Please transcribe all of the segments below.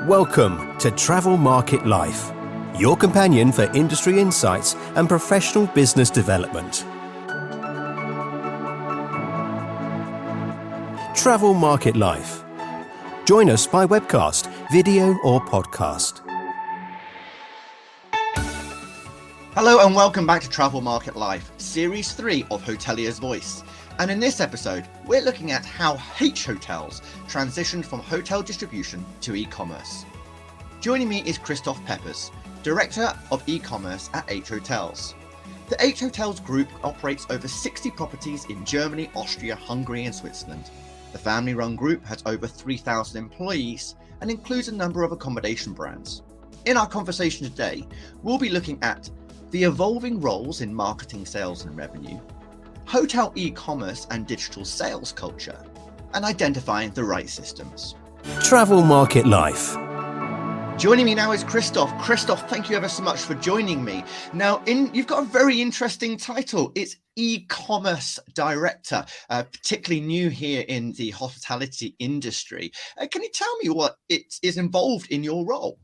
Welcome to Travel Market Life, your companion for industry insights and professional business development. Travel Market Life. Join us by webcast, video or podcast. Hello and welcome back to Travel Market Life, Series 3 of Hoteliers Voice. And in this episode, we're looking at how H Hotels transitioned from hotel distribution to e-commerce. Joining me is Christoph Peppers, Director of E-commerce at H Hotels. The H Hotels Group operates over 60 properties in Germany, Austria, Hungary and Switzerland. The family-run group has over 3,000 employees and includes a number of accommodation brands. In our conversation today, we'll be looking at the evolving roles in marketing, sales and revenue, hotel e-commerce and digital sales culture, and identifying the right systems. Travel Market Life. Joining me now is Christoph. Christoph, thank you ever so much for joining me. Now, you've got a very interesting title. It's e-commerce director, particularly new here in the hospitality industry. Can you tell me what is involved in your role?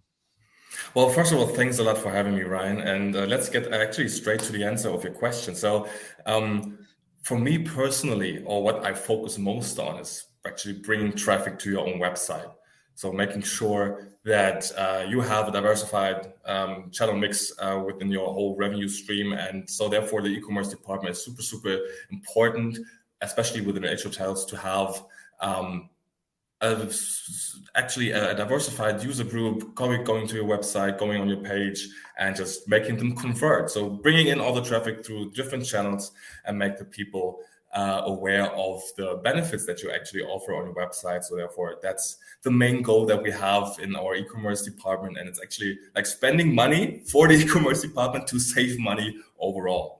Well, first of all, thanks a lot for having me, Ryan. And let's get actually straight to the answer of your question. So for me personally, or what I focus most on is actually bringing traffic to your own website. So making sure that you have a diversified channel mix within your whole revenue stream. And so therefore the e-commerce department is super, super important, especially within H Hotels, to have actually a diversified user group going to your website, going on your page, and just making them convert. So bringing in all the traffic through different channels and make the people aware of the benefits that you actually offer on your website. So therefore, that's the main goal that we have in our e-commerce department. And it's actually like spending money for the e-commerce department to save money overall.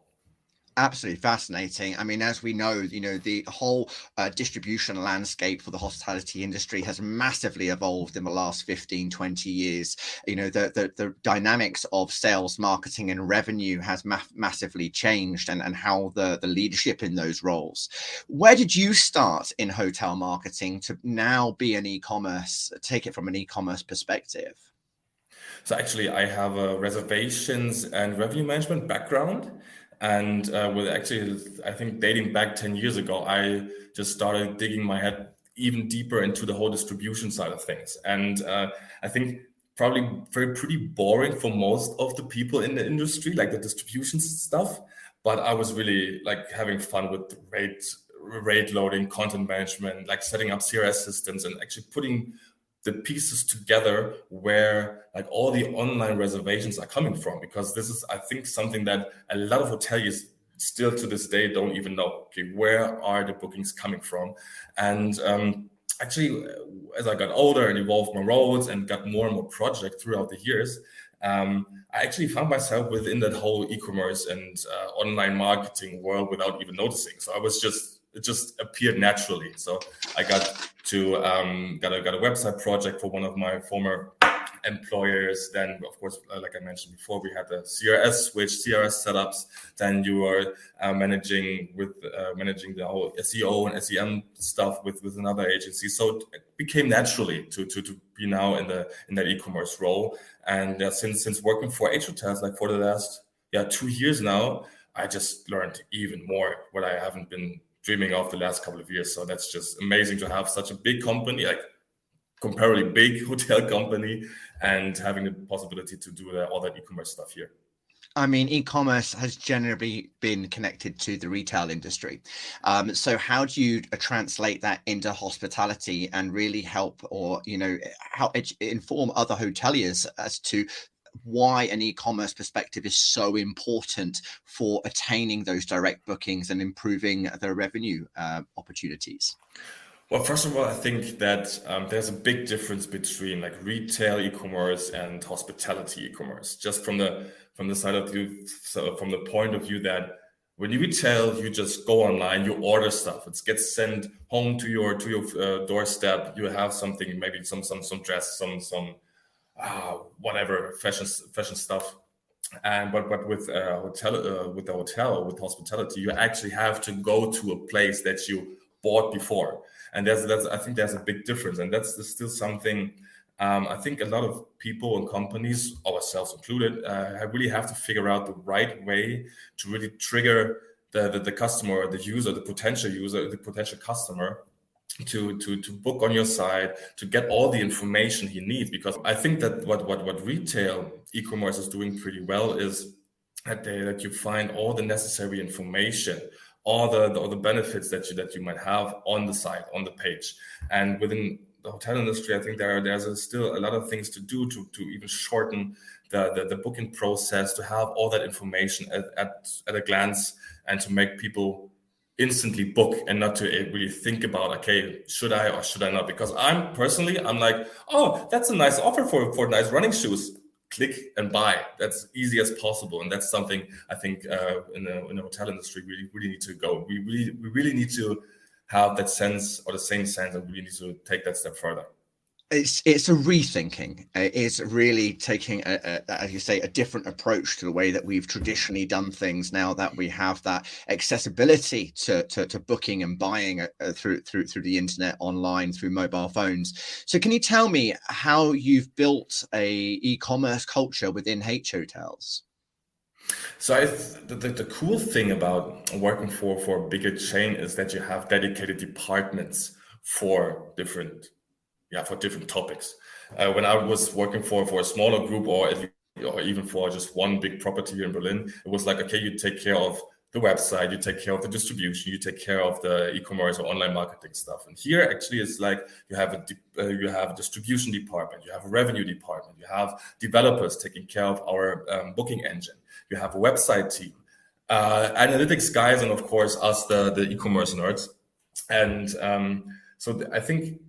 Absolutely fascinating. I mean, as we know, the whole distribution landscape for the hospitality industry has massively evolved in the last 15, 20 years. The dynamics of sales, marketing and revenue has massively changed and how the leadership in those roles. Where did you start in hotel marketing to now be take it from an e-commerce perspective? So actually, I have a reservations and revenue management background. And with actually, I think dating back 10 years ago, I just started digging my head even deeper into the whole distribution side of things. And I think probably pretty boring for most of the people in the industry, like the distribution stuff. But I was really like having fun with rate loading, content management, like setting up CRS systems and actually putting the pieces together where like all the online reservations are coming from, because this is, I think, something that a lot of hoteliers still to this day don't even know. Okay, where are the bookings coming from? And actually, as I got older and evolved my roles and got more and more projects throughout the years, I actually found myself within that whole e-commerce and online marketing world without even noticing. So it just appeared naturally. So I got to got a website project for one of my former employers. Then, of course, like I mentioned before, we had the CRS setups. Then you were managing the whole SEO and SEM stuff with another agency. So it became naturally to be now in that e-commerce role. And since working for H Hotels, like for the last 2 years now, I just learned even more what I haven't been dreaming of the last couple of years. So that's just amazing to have such a big company, like comparably big hotel company, and having the possibility to do all that e-commerce stuff here. I mean, e-commerce has generally been connected to the retail industry. So how do you translate that into hospitality and really help inform other hoteliers as to why an e-commerce perspective is so important for attaining those direct bookings and improving their revenue opportunities? Well, first of all, I think that there's a big difference between like retail e-commerce and hospitality e-commerce. Just from the side of view, so from the point of view that when you retail, you just go online, you order stuff, it gets sent home to your doorstep. You have something, maybe some dress, some whatever fashion stuff. And but with with hospitality, you actually have to go to a place that you bought before, and that's I think there's a big difference, and that's still something I think a lot of people and companies, ourselves included, really have to figure out the right way to really trigger the customer, the user, the potential customer to book on your site, to get all the information he needs. Because I think that what retail e-commerce is doing pretty well is that you find all the necessary information, all the benefits that you might have on the site, on the page. And within the hotel industry, I think there's still a lot of things to do to even shorten the booking process, to have all that information at a glance, and to make people instantly book and not to really think about, okay, should I or should I not? Because I'm like, oh, that's a nice offer for nice running shoes. Click and buy. That's easy as possible, and that's something I think in the hotel industry we really need to go. We really need to have that sense, or the same sense, and we need to take that step further. It's a rethinking. It's really taking, as you say, a different approach to the way that we've traditionally done things. Now that we have that accessibility to booking and buying through the internet, online, through mobile phones. So, can you tell me how you've built a e-commerce culture within H Hotels? So the cool thing about working for a bigger chain is that you have dedicated departments for different topics. When I was working for a smaller group, or even for just one big property here in Berlin, it was like, okay, you take care of the website, you take care of the distribution, you take care of the e-commerce or online marketing stuff. And here actually it's like you have a distribution department, you have a revenue department, you have developers taking care of our booking engine, you have a website team, analytics guys, and of course us, the e-commerce nerds. And I think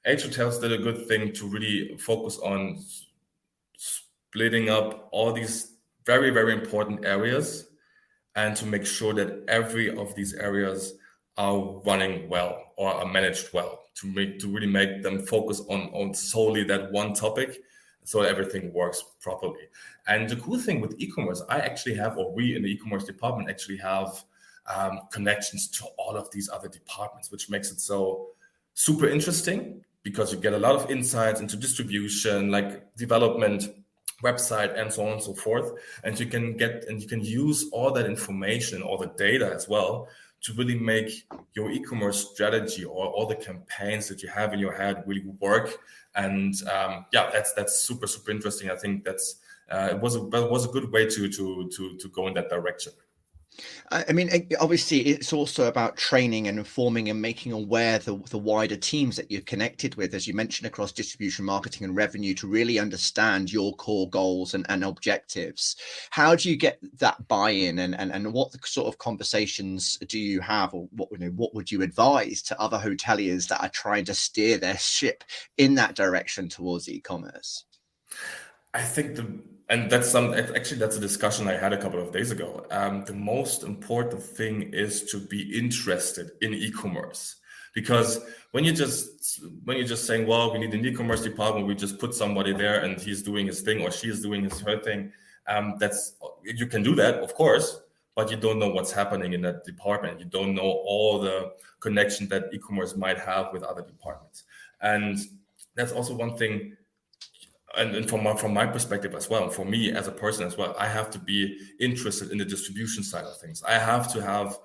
H Hotels did a good thing to really focus on splitting up all these very, very important areas, and to make sure that every of these areas are running well or are managed well, to really make them focus on solely that one topic, so everything works properly. And the cool thing with e-commerce, we in the e-commerce department actually have connections to all of these other departments, which makes it so super interesting, because you get a lot of insights into distribution, like development, website, and so on and so forth. And you can use all that information, all the data as well, to really make your e-commerce strategy or all the campaigns that you have in your head really work. And that's super, super interesting. I think that's it was a good way to go in that direction. I mean, obviously, it's also about training and informing and making aware the wider teams that you're connected with, as you mentioned, across distribution, marketing, and revenue, to really understand your core goals and objectives. How do you get that buy-in, and what sort of conversations do you have, or what would you advise to other hoteliers that are trying to steer their ship in that direction towards e-commerce? I think that's a discussion I had a couple of days ago. The most important thing is to be interested in e-commerce, because when you're just saying, well, we need an e-commerce department, we just put somebody there and he's doing his thing or she is doing her thing. You can do that, of course, but you don't know what's happening in that department. You don't know all the connection that e-commerce might have with other departments, and that's also one thing. And from my perspective as well, for me as a person as well, I have to be interested in the distribution side of things. I have to have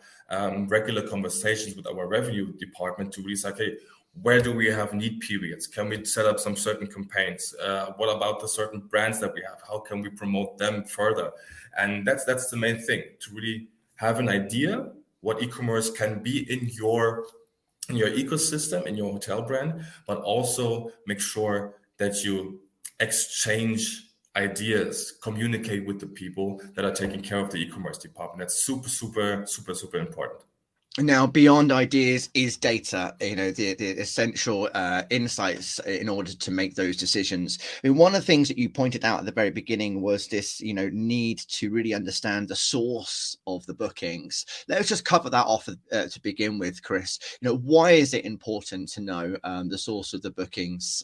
regular conversations with our revenue department to really say, okay, where do we have need periods? Can we set up some certain campaigns? What about the certain brands that we have? How can we promote them further? And that's the main thing, to really have an idea what e-commerce can be in your ecosystem, in your hotel brand, but also make sure that you exchange ideas, communicate with the people that are taking care of the e-commerce department. That's super, super, super, super important. Now, beyond ideas is data, the essential insights in order to make those decisions. I mean, one of the things that you pointed out at the very beginning was this, need to really understand the source of the bookings. Let's just cover that off to begin with, Chris. Why is it important to know the source of the bookings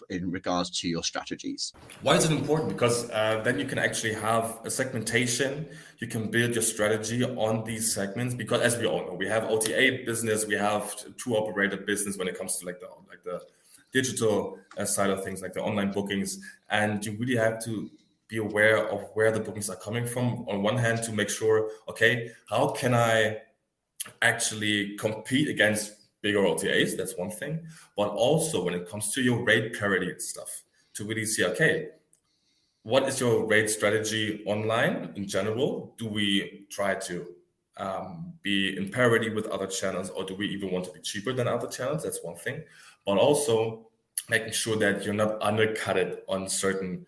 in regards to your strategies? Why is it important? Because then you can actually have a segmentation. You can build your strategy on these segments, because as we all know, we have OTA business, we have tour operator business when it comes to the digital side of things, like the online bookings. And you really have to be aware of where the bookings are coming from. On one hand, to make sure, okay, how can I actually compete against bigger OTAs? That's one thing. But also when it comes to your rate parity and stuff, to really see, okay, what is your rate strategy online in general? Do we try to be in parity with other channels, or do we even want to be cheaper than other channels? That's one thing. But also making sure that you're not undercutted on certain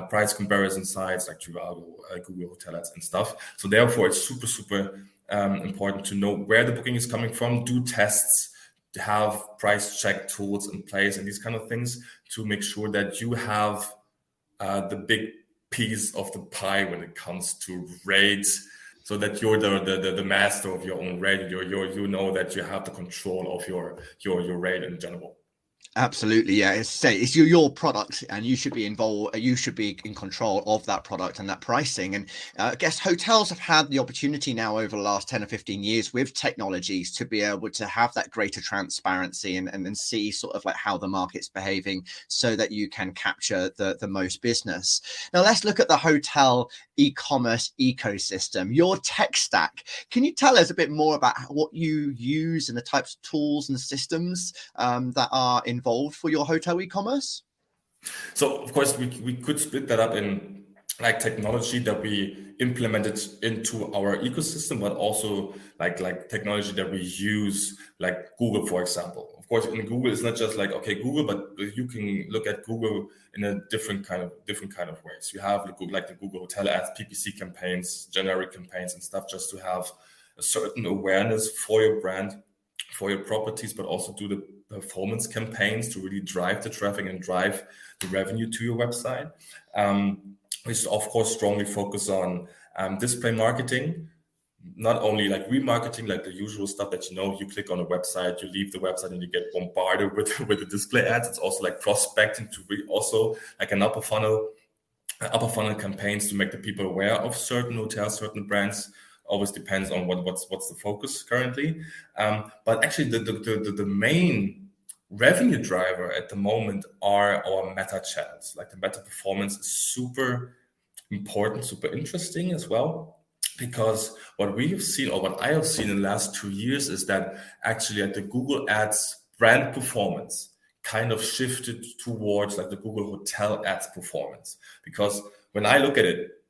price comparison sites like Trivago, Google Hotels and stuff. So therefore, it's super important to know where the booking is coming from, do tests, to have price check tools in place and these kind of things to make sure that you have the big piece of the pie when it comes to rates, so that you're the master of your own rate. You know that you have the control of your rate in general. Absolutely, yeah. It's your product, and you should be involved. You should be in control of that product and that pricing. And I guess hotels have had the opportunity now over the last 10 or 15 years with technologies to be able to have that greater transparency and see sort of like how the market's behaving, so that you can capture the most business. Now let's look at the hotel e-commerce ecosystem, your tech stack. Can you tell us a bit more about what you use and the types of tools and systems that are involved for your hotel e-commerce? So of course we could split that up in like technology that we implemented into our ecosystem, but also like technology that we use, like Google, for example. Of course, in Google, it's not just like, okay, Google, but you can look at Google in a different kind of ways. You have like the Google Hotel Ads, PPC campaigns, generic campaigns and stuff, just to have a certain awareness for your brand, for your properties, but also do the performance campaigns to really drive the traffic and drive the revenue to your website. We of course strongly focus on display marketing, not only like remarketing, like the usual stuff that you click on a website, you leave the website and you get bombarded with the display ads. It's also like prospecting to really also like an upper funnel campaigns to make the people aware of certain hotels, certain brands. Always depends on what's the focus currently. But actually the main revenue driver at the moment are our meta channels. Like the meta performance is super important, super interesting as well, because what we have seen, or what I have seen in the last 2 years, is that actually at the Google Ads brand performance kind of shifted towards like the Google Hotel Ads performance. Because when I look at it,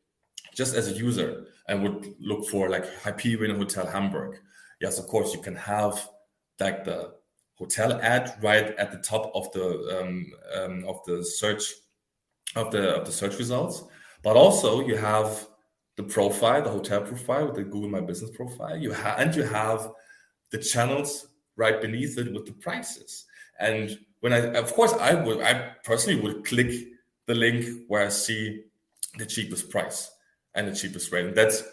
just as a user, I would look for like Hyperion Hotel Hamburg. Yes, of course, you can have like the hotel ad right at the top of the search results, but also you have the profile, the hotel profile with the Google My Business profile. You have the channels right beneath it with the prices. And when I personally would click the link where I see the cheapest price and the cheapest rate. And that's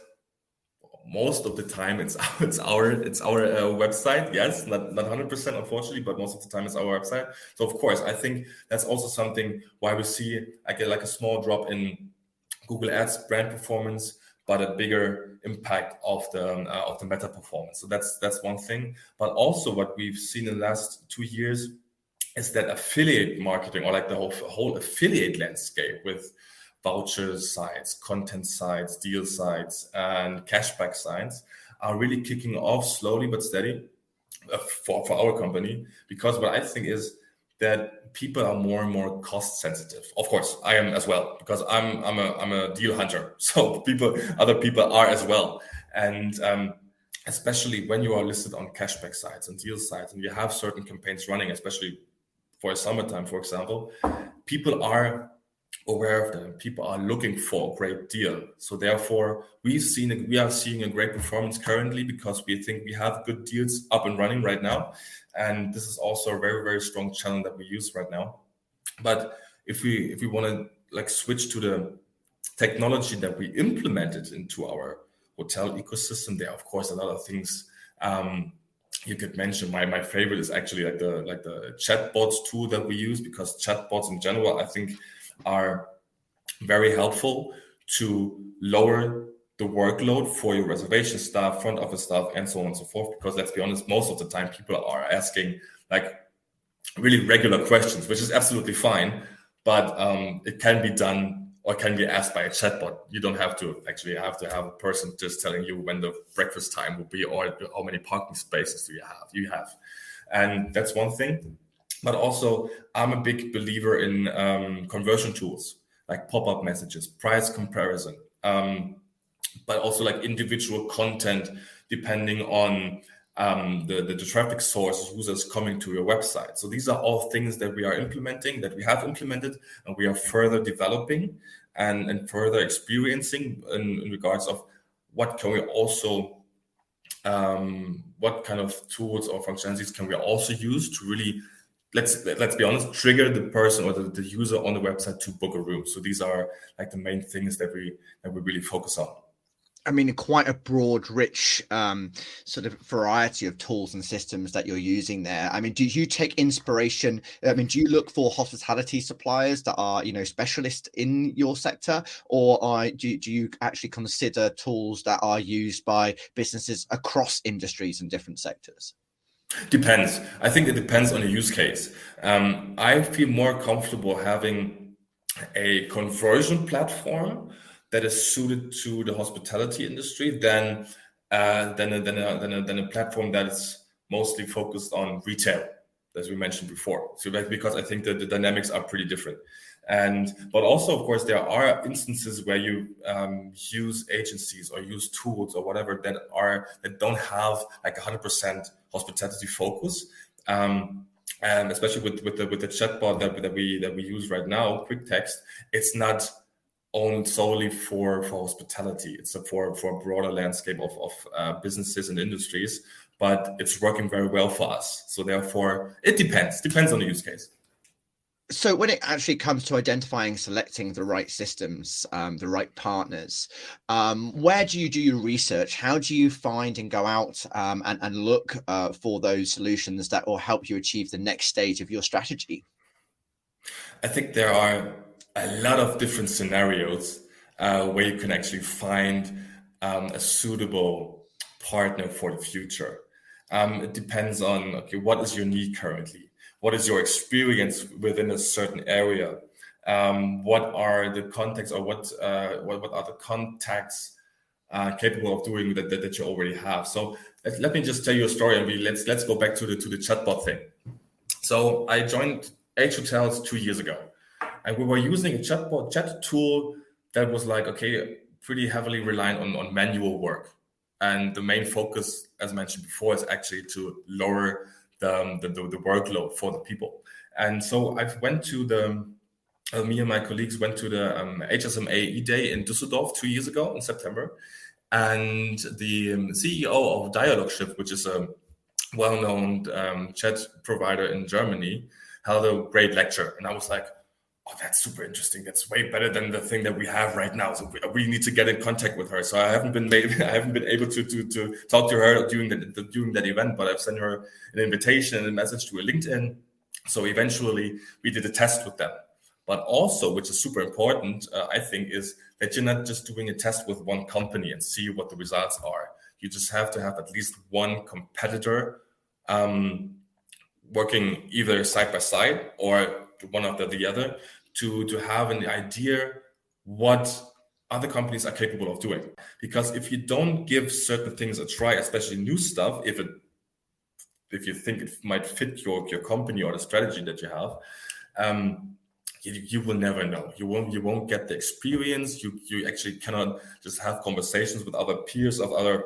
most of the time it's our website. Yes, not 100% unfortunately, but most of the time it's our website. So of course, I think that's also something why we see like a small drop in Google Ads brand performance, but a bigger impact of the meta performance. So that's one thing. But also what we've seen in the last 2 years is that affiliate marketing, or like the whole affiliate landscape with voucher sites, content sites, deal sites, and cashback sites are really kicking off slowly but steady for our company. Because what I think is that people are more and more cost sensitive. Of course, I am as well, because I'm a deal hunter. So other people are as well, and especially when you are listed on cashback sites and deal sites, and you have certain campaigns running, especially for summertime, for example, people are aware of them. People are looking for a great deal. So therefore, we are seeing a great performance currently, because we think we have good deals up and running right now. And this is also a very, very strong channel that we use right now. But if we want to like switch to the technology that we implemented into our hotel ecosystem, there are of course a lot of things you could mention. My favorite is actually like the chatbots tool that we use, because chatbots in general, I think, are very helpful to lower the workload for your reservation staff, front office staff, and so on and so forth. Because let's be honest, most of the time people are asking like, really regular questions, which is absolutely fine, but it can be done or can be asked by a chatbot. You don't have to actually have a person just telling you when the breakfast time will be or how many parking spaces do you have. And that's one thing. But also, I'm a big believer in conversion tools like pop-up messages, price comparison, but also like individual content depending on the traffic source, users coming to your website. So these are all things that we are implementing, that we have implemented, and we are further developing and further experiencing in regards of what can we also, what kind of tools or functionalities can we also use to really, let's be honest, trigger the person or the user on the website to book a room. So these are like the main things that we really focus on. I mean, quite a broad, rich sort of variety of tools and systems that you're using there. I mean, do you take inspiration? I mean, do you look for hospitality suppliers that are, specialists in your sector, or do you actually consider tools that are used by businesses across industries and different sectors? Depends. I think it depends on the use case. I feel more comfortable having a conversion platform that is suited to the hospitality industry than a platform that is mostly focused on retail, as we mentioned before. So because I think that the dynamics are pretty different. But also, of course, there are instances where you use agencies or use tools or whatever that don't have like 100% hospitality focus. Especially with the chatbot that we use right now, Quick Text, it's not owned solely for hospitality. It's for a broader landscape of businesses and industries, but it's working very well for us. So therefore, it depends on the use case. So when it actually comes to identifying, selecting the right systems, the right partners, where do you do your research? How do you find and go out and look for those solutions that will help you achieve the next stage of your strategy? I think there are a lot of different scenarios where you can actually find a suitable partner for the future. It depends on, okay, what is your need currently? What is your experience within a certain area? What are the contacts or what are the contacts capable of doing that you already have? So let me just tell you a story, and let's go back to the chatbot thing. So I joined H Hotels 2 years ago, and we were using a chat tool that was like, okay, pretty heavily reliant on manual work. And the main focus, as mentioned before, is actually to lower the workload for the people. And so I went to me and my colleagues went to the HSMAE Day in Düsseldorf 2 years ago in September. And the CEO of Dialogshift, which is a well-known chat provider in Germany, held a great lecture. And I was like, oh, that's super interesting. That's way better than the thing that we have right now. So we need to get in contact with her. So I haven't been able to talk to her during that event, but I've sent her an invitation and a message to her LinkedIn. So eventually we did a test with them. But also, which is super important, I think, is that you're not just doing a test with one company and see what the results are. You just have to have at least one competitor working either side by side or one after the other to have an idea what other companies are capable of doing. Because if you don't give certain things a try, especially new stuff, if you think it might fit your company or the strategy that you have, you will never know. You won't get the experience. You actually cannot just have conversations with other peers of other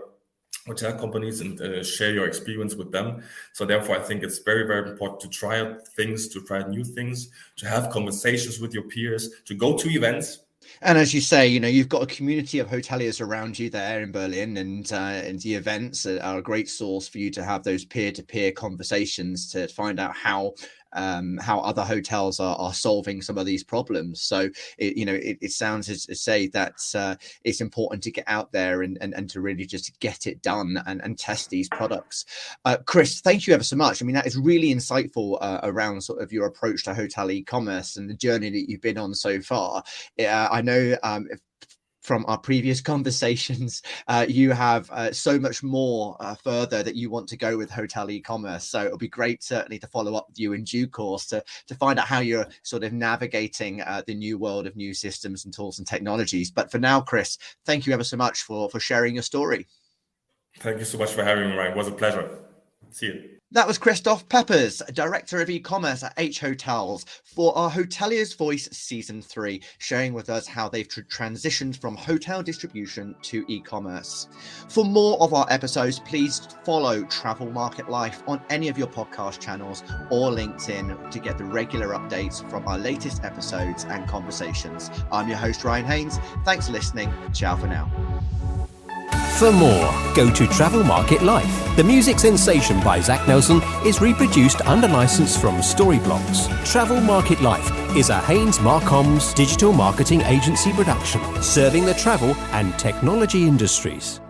hotel companies and share your experience with them. So therefore, I think it's very, very important to try out things, to try new things, to have conversations with your peers, to go to events. And as you say, you've got a community of hoteliers around you there in Berlin, and the events are a great source for you to have those peer-to-peer conversations to find out how other hotels are solving some of these problems. So it sounds to say that it's important to get out there and to really just get it done and test these products. Chris, thank you ever so much. I mean, that is really insightful around sort of your approach to hotel e-commerce and the journey that you've been on so far. I know from our previous conversations, you have so much more further that you want to go with hotel e-commerce. So it'll be great certainly to follow up with you in due course to find out how you're sort of navigating the new world of new systems and tools and technologies. But for now, Chris, thank you ever so much for sharing your story. Thank you so much for having me, Ryan. It was a pleasure. See you. That was Christoph Peppers, Director of E-commerce at H Hotels, for our Hoteliers Voice Season 3, sharing with us how they've transitioned from hotel distribution to e-commerce. For more of our episodes, please follow Travel Market Life on any of your podcast channels or LinkedIn to get the regular updates from our latest episodes and conversations. I'm your host, Ryan Haynes. Thanks for listening. Ciao for now. For more, go to Travel Market Life. The music Sensation by Zach Nelson is reproduced under license from Storyblocks. Travel Market Life is a Haynes Marcoms digital marketing agency production, serving the travel and technology industries.